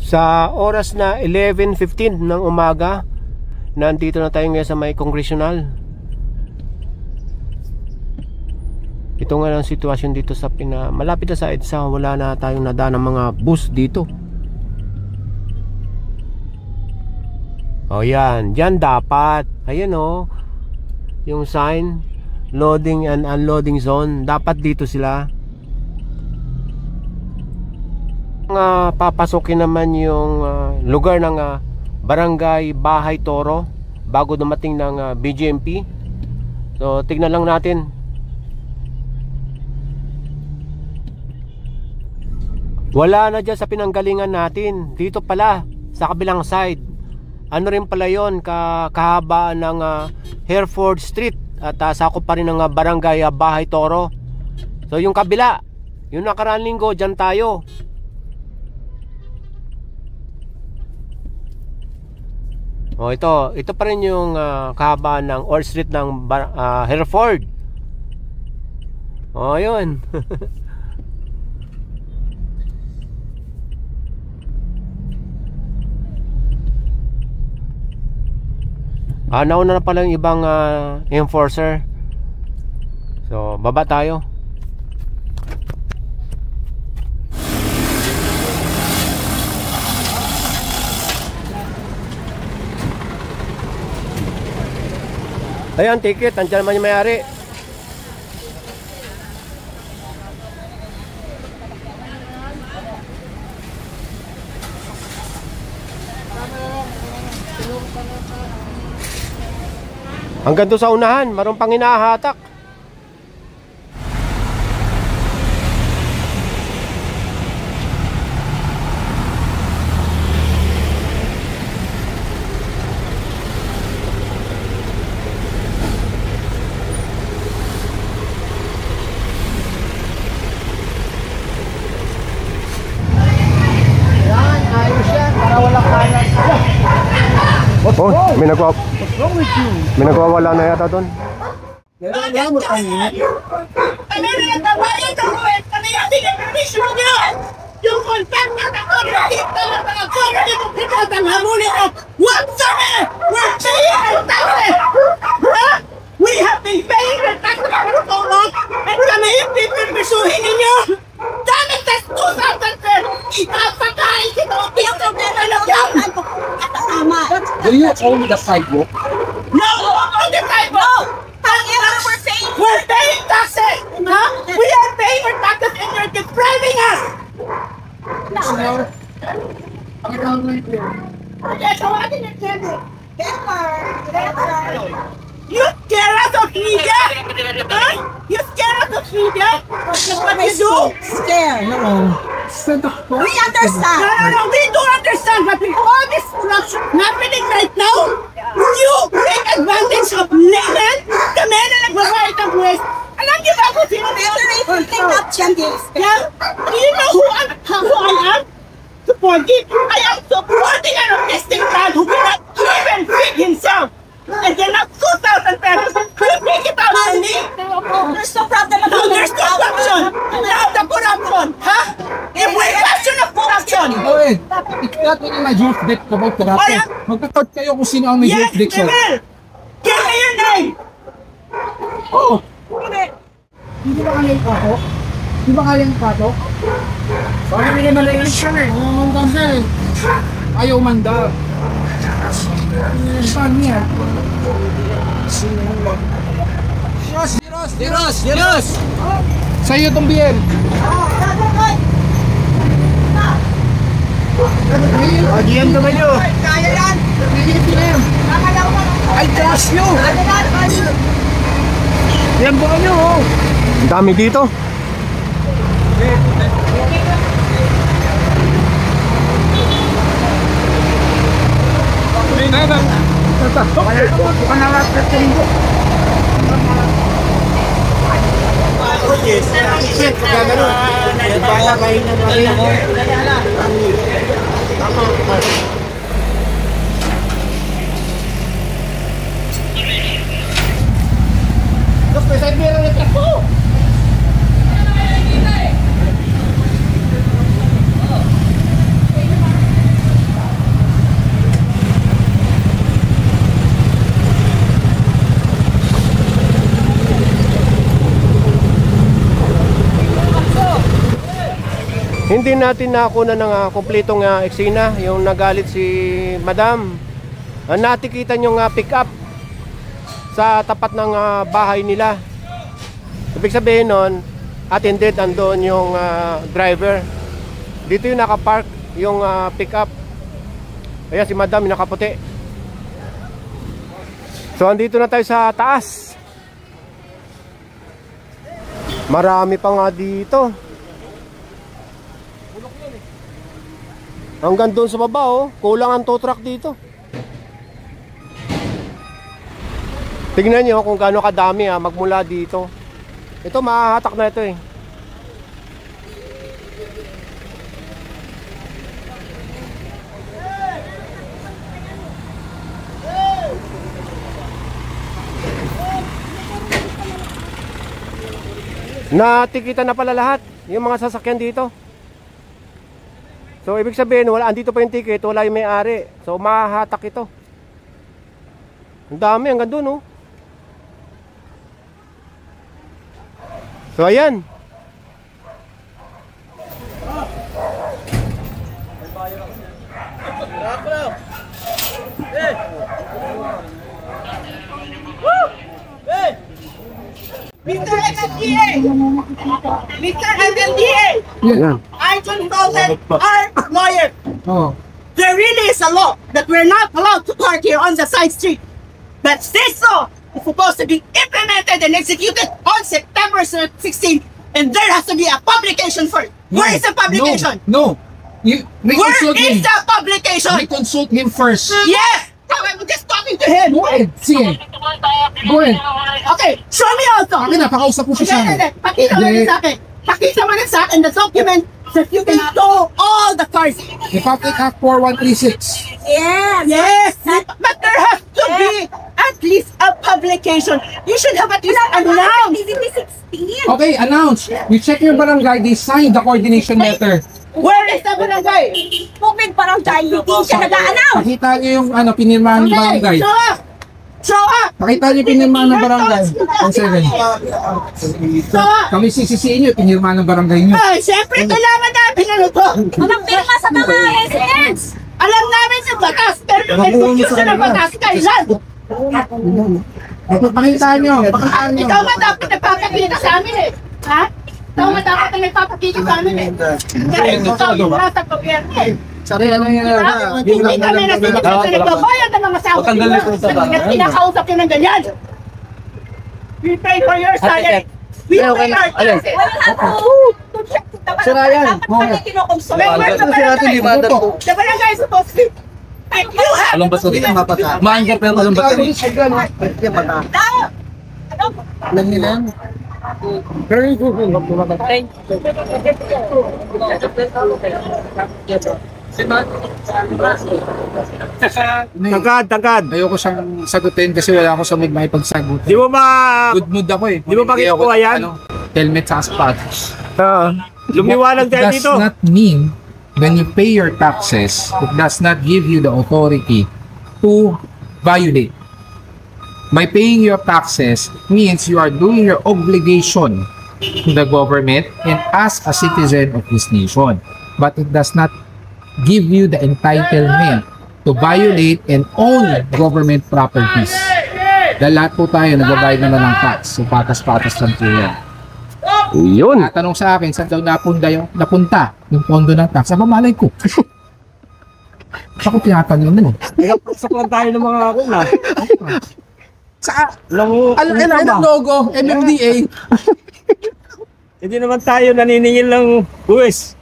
Sa oras na 11:15 ng umaga, nandito na tayo ngayon sa may Congressional. Ito nga ang sitwasyon dito sa malapit na sa EDSA. Wala na tayong nadaan ng mga bus dito. O yan, dyan dapat. Ayan o, yung sign, loading and unloading zone. Dapat dito sila. Papasokin naman yung lugar ng Barangay Bahay Toro bago dumating ng BGMP. So tignan lang natin. Wala na dyan sa pinanggalingan natin. Dito pala sa kabilang side. Ano rin pala yun, kahabaan ng Hereford Street. At sakop pa rin ng Barangay Bahay Toro. So yung kabila, yung nakaraang linggo, dyan tayo. Oh, ito pa rin yung kahabaan ng Orr Street ng Hereford. Oh, yun. Nauna na pala yung ibang enforcer. So, baba tayo. Ayan, ticket. Nandiyan naman yung may-ari. Hanggang doon sa unahan, mayroon pang hinahatak. Oh, may nagwawala na yata doon. Yung kontak na nakapagkita ng mga government of Pitat ang hamuli at watsame! We have been paying the tax na marutulog at kami hindi pimpisuhin ninyo! Dapat sa 2010, itapakain kita o piso na nalagyan! Do you own the sidewalk? No! On the sidewalk! We're paying taxes! Huh? We are paying our taxes and you're depriving us! You scare us of media? Huh? You scare us of media? That's what you do? Scare, no. We understand. No, we do understand. But with all this corruption happening right now, you take advantage of laymen, kami na nagbabayad ng buwis. Alam niyo ba kung sino yeah? Do you know who I am? Supporting? I am supporting an autistic man who cannot even feed himself. And then not 2,000 pesos. You take it out on me. There's no problem about No, there's no corruption. Not the corruption. Huh? If we question of corruption. Wait, it's not in my jurisdiction about corruption. Magkakot kayo kung sino ang may Yes, jurisdiction. Emil. Give me your name. Oh. Hindi ba kanya yung pato? Hindi ba kanya yung pato? Bakit hindi malayin siya eh? Manda siya eh. Ayaw manda. Saan niya? Diros! Sa'yo itong BM. GM naman nyo. Kaya yan! BM. I trust you! Yan po nyo. Ang dami dito. Hindi natin nakuna ng kumpletong eksena, yung nagalit si Madam. Natikita yung pick up sa tapat ng bahay nila. Ibig sabihin nun, attended andun yung driver. Dito yung nakapark yung pick up. Ayan si Madam yung nakaputi. So andito na tayo sa taas. Marami pa nga dito. Hanggang doon sa baba oh, kulang ang tow truck dito. Tingnan nyo kung gaano kadami magmula dito. Ito mahahatak na ito eh. Natikita na pala lahat yung mga sasakyan dito. So ibig sabihin wala, andito pa yung ticket, wala yung may-ari. So mahahatak ito. Ang dami hanggang doon oh. So ayan. Mr. MLDA! Mr. MLDA! Yan. I consulted our lawyer. Oh. There really is a law that we're not allowed to park here on the side street. But this law is supposed to be implemented and executed on September 16, and there has to be a publication for it. Where is the publication? No. You Where reconsult is him. the publication? Reconsult him first. Yes! I'm just talking to him. Go ahead. Sige. Go ahead. Okay, show me also. Akin na, pakausap ko siya sa akin. Pakita mo na sa akin. Pakita mo na sa akin the document that you can tow all the cars. Republic Act 4136. Yes. Yes. But there has to be at least a publication. You should have at least announced. Okay, announce. You check your barangay, they signed the coordination letter. Where is the barangay? Tubig parang dahil hindi siya nag-a-announce. Pakita niyo yung pinirmahan ng barangay. Show up. Show up. Pakita niyo yung pinirmahan ng barangay. 17. Show up. Kami sisisiin niyo, pinirmahan ng barangay niyo. Ay, siyempre kailangan natin ano to. Walang pirma sa mga residents. Alam namin yung batas, pero yung execution ng batas, kailan? Pakita niyo. Pakita niyo. Ikaw nga dapat nagpapakita sa amin eh. Ha? Ikaw nga dapat na nagpapakita sa amin eh. Dahil ikaw yung nasa gobyerno eh. Sarili lang yan. Hindi kami nagbabayad ng mga sahod nyo. Kinakausap nyo ng ganyan. We pay for your salary. We pay our taxes. To check the barangay. Sir Ryan, Dapat kami kinukonsulta. Where's the barangay? The barangay is supposed to be. And you have. Alam ba sa dito? Maangker pero alam ba sa dito? Tangkad. Ayoko siyang sagutin kasi wala ako sa mood makipagsagot. Di mo ba Good mood ako eh. Di mo ba kinukuha yan? Helmet sa sapatos. lumiwanag tayo dito? Does not mean when you pay your taxes, it does not give you the authority to violate. By paying your taxes means you are doing your obligation to the government and as a citizen of this nation. But it does not give you the entitlement to violate and own government properties. Dahil lahat po tayo nagbabayad naman ng tax. So patas-patas lang po yan. Yun. Natanong sa akin, saan daw napunta yung pondo ng tax? Aba, malay ko. Ako tinatanong mo. Pasok lang tayo ng mga kuna. Ano logo? MMDA. Hindi naman tayo naniningil ng buwis.